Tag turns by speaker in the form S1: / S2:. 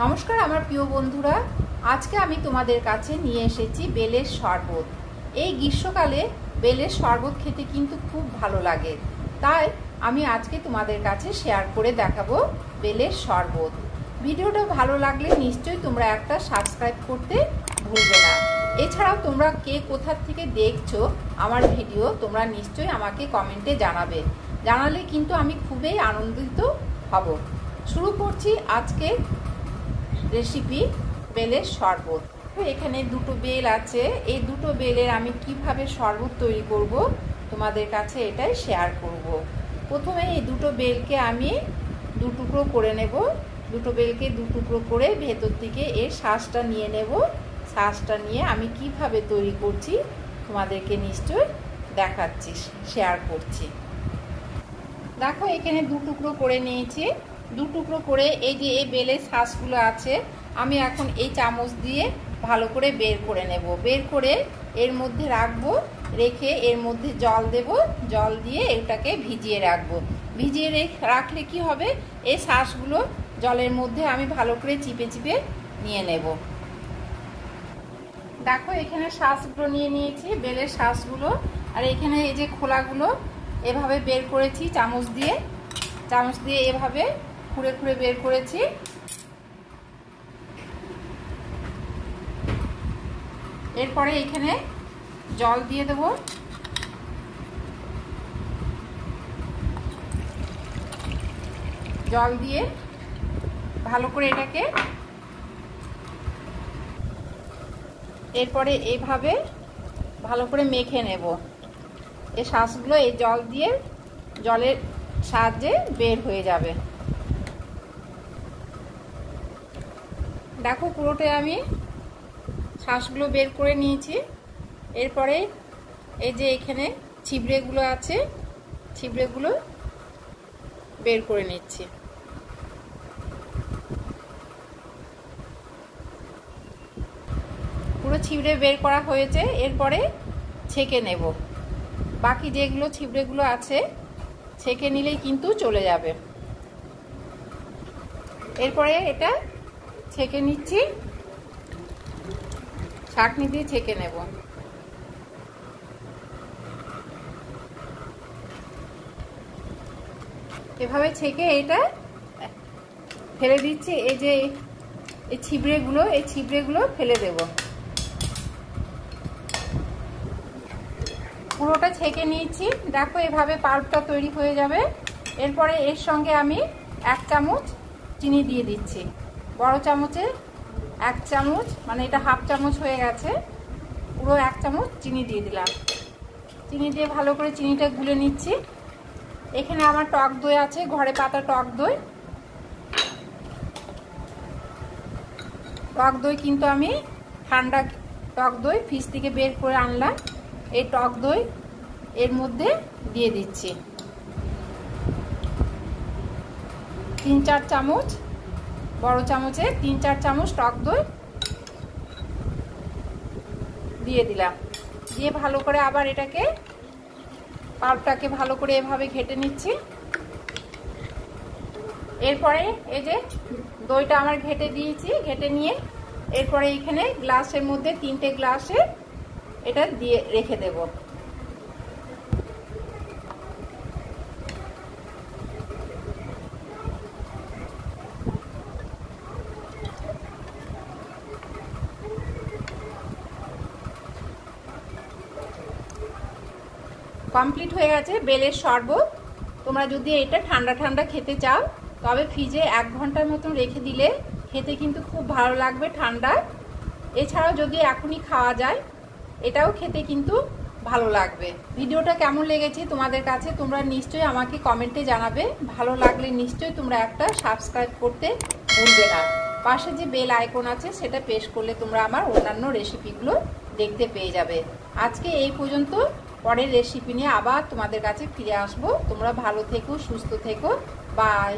S1: নমস্কার আমার প্রিয় বন্ধুরা, আজকে আমি তোমাদের কাছে নিয়ে এসেছি বেলের শরবত। এই গ্রীষ্মকালে বেলের শরবত খেতে কিন্তু খুব ভালো লাগে, তাই আমি আজকে তোমাদের কাছে শেয়ার করে দেখাবো বেলের শরবত। ভিডিওটা ভালো লাগলে নিশ্চয়ই তোমরা একটা সাবস্ক্রাইব করতে ভুলবে না। এছাড়াও তোমরা কে কোথা থেকে দেখছো আমার ভিডিও তোমরা নিশ্চয়ই আমাকে কমেন্টে জানালে কিন্তু আমি খুবই আনন্দিত হব। শুরু করছি আজকে রেসিপি বেলের শরবত। এখানে দুটো বেল আছে, এই দুটো বেলের আমি কিভাবে শরবত তৈরি করব তোমাদের কাছে এটাই শেয়ার করব। প্রথমে এই দুটো বেলকে আমি দু টুকরো করে নেব। দুটো বেলকে দু টুকরো করে ভেতর থেকে এর শাঁসটা নিয়ে নেব। শাঁসটা নিয়ে আমি কিভাবে তৈরি করছি তোমাদেরকে নিশ্চয় দেখাচ্ছি, শেয়ার করছি। দেখো এখানে দু টুকরো করে নিয়েছি। দু টুকরো করে এই যে এই বেলের শাঁসগুলো আছে আমি এখন এই চামচ দিয়ে ভালো করে বের করে নেব। বের করে এর মধ্যে রাখবো, রেখে এর মধ্যে জল দেব। জল দিয়ে এটাকে ভিজিয়ে রাখবো। ভিজিয়ে রাখলে কি হবে, এই শাঁসগুলো জলের মধ্যে আমি ভালো করে চিপে চিপে নিয়ে নেব। দেখো এখানে শাঁসগুলো নিয়ে নিয়েছি, বেলের শাঁসগুলো। আর এখানে এই যে খোলাগুলো এভাবে বের করেছি চামচ দিয়ে এভাবে খুঁড়ে খুঁড়ে বের করেছি। এরপরে এখানে জল দিয়ে দেব। জল দিয়ে ভালো করে এটাকে এরপরে এইভাবে ভালো করে মেখে নেব। এই শাঁসগুলো এই জলের সাহায্যে বের হয়ে যাবে। দেখো পুরোটাই আমি শাঁসগুলো বের করে নিয়েছি। এরপরে এই যে এখানে ছিবড়েগুলো আছে, ছিবড়েগুলো বের করে নিচ্ছি। পুরো ছিবড়ে বের করা হয়েছে। এরপরে ছেঁকে নেব। বাকি যেগুলো ছিবড়েগুলো আছে ছেঁকে নিলেই কিন্তু চলে যাবে। এরপরে এটা ছেঁকে নিচ্ছি, ছাঁকনি দিয়ে ছেঁকে নেব। এভাবে ছেঁকে এটা ফেলে দিচ্ছি। এই যে এই ছিবড়েগুলো ফেলে দেব। পুরোটা ছেঁকে নিয়েছি। দেখো এভাবে পাল্পটা তৈরি হয়ে যাবে। এরপরে এর সঙ্গে আমি 1 চামচ চিনি দিয়ে দিচ্ছি। বড় চামচে 1 চামচ, মানে এটা হাফ চামচ হয়ে গেছে, পুরো 1 চামচ চিনি দিয়ে দিলাম। চিনি দিয়ে ভালো করে চিনিটা গুলে নিচ্ছি। এখানে আমার টক দই আছে, ঘরে পাতা টক দই। টক দই কিন্তু আমি ঠান্ডা টক দই ফ্রিজ থেকে বের করে আনলাম। এই টক দই এর মধ্যে দিয়ে দিচ্ছি। 3-4 চামচ, বড় চামচে 3-4 চামচ টক দই দিয়ে দিলাম। দিয়ে ভালো করে আবার এটাকে পাল্পটাকে ভালো করে এভাবে ঘেটে নিচ্ছি। এরপরে এই যে দইটা আমার ঘেটে দিয়েছি, ঘেটে নিয়ে এরপরে এখানে গ্লাসের মধ্যে 3টে গ্লাসে এটা দিয়ে রেখে দেব। কমপ্লিট হয়ে গেছে বেলের শরবত। তোমরা যদি এটা ঠান্ডা ঠান্ডা খেতে চাও তবে ফ্রিজে 1 ঘন্টার মতন রেখে দিলে খেতে কিন্তু খুব ভালো লাগবে ঠান্ডায়। এছাড়াও যদি এখনই খাওয়া যায় এটাও খেতে কিন্তু ভালো লাগবে। ভিডিওটা কেমন লেগেছে তোমাদের কাছে তোমরা নিশ্চয়ই আমাকে কমেন্টে জানাবে। ভালো লাগলে নিশ্চয়ই তোমরা একটা সাবস্ক্রাইব করতে ভুলবে না। পাশে যে বেল আইকন আছে সেটা প্রেস করলে তোমরা আমার অন্যান্য রেসিপিগুলো দেখতে পেয়ে যাবে। আজকে এই পর্যন্ত, পরের রেসিপি নিয়ে আবার তোমাদের কাছে ফিরে আসবো। তোমরা ভালো থেকো, সুস্থ থেকো। বাই।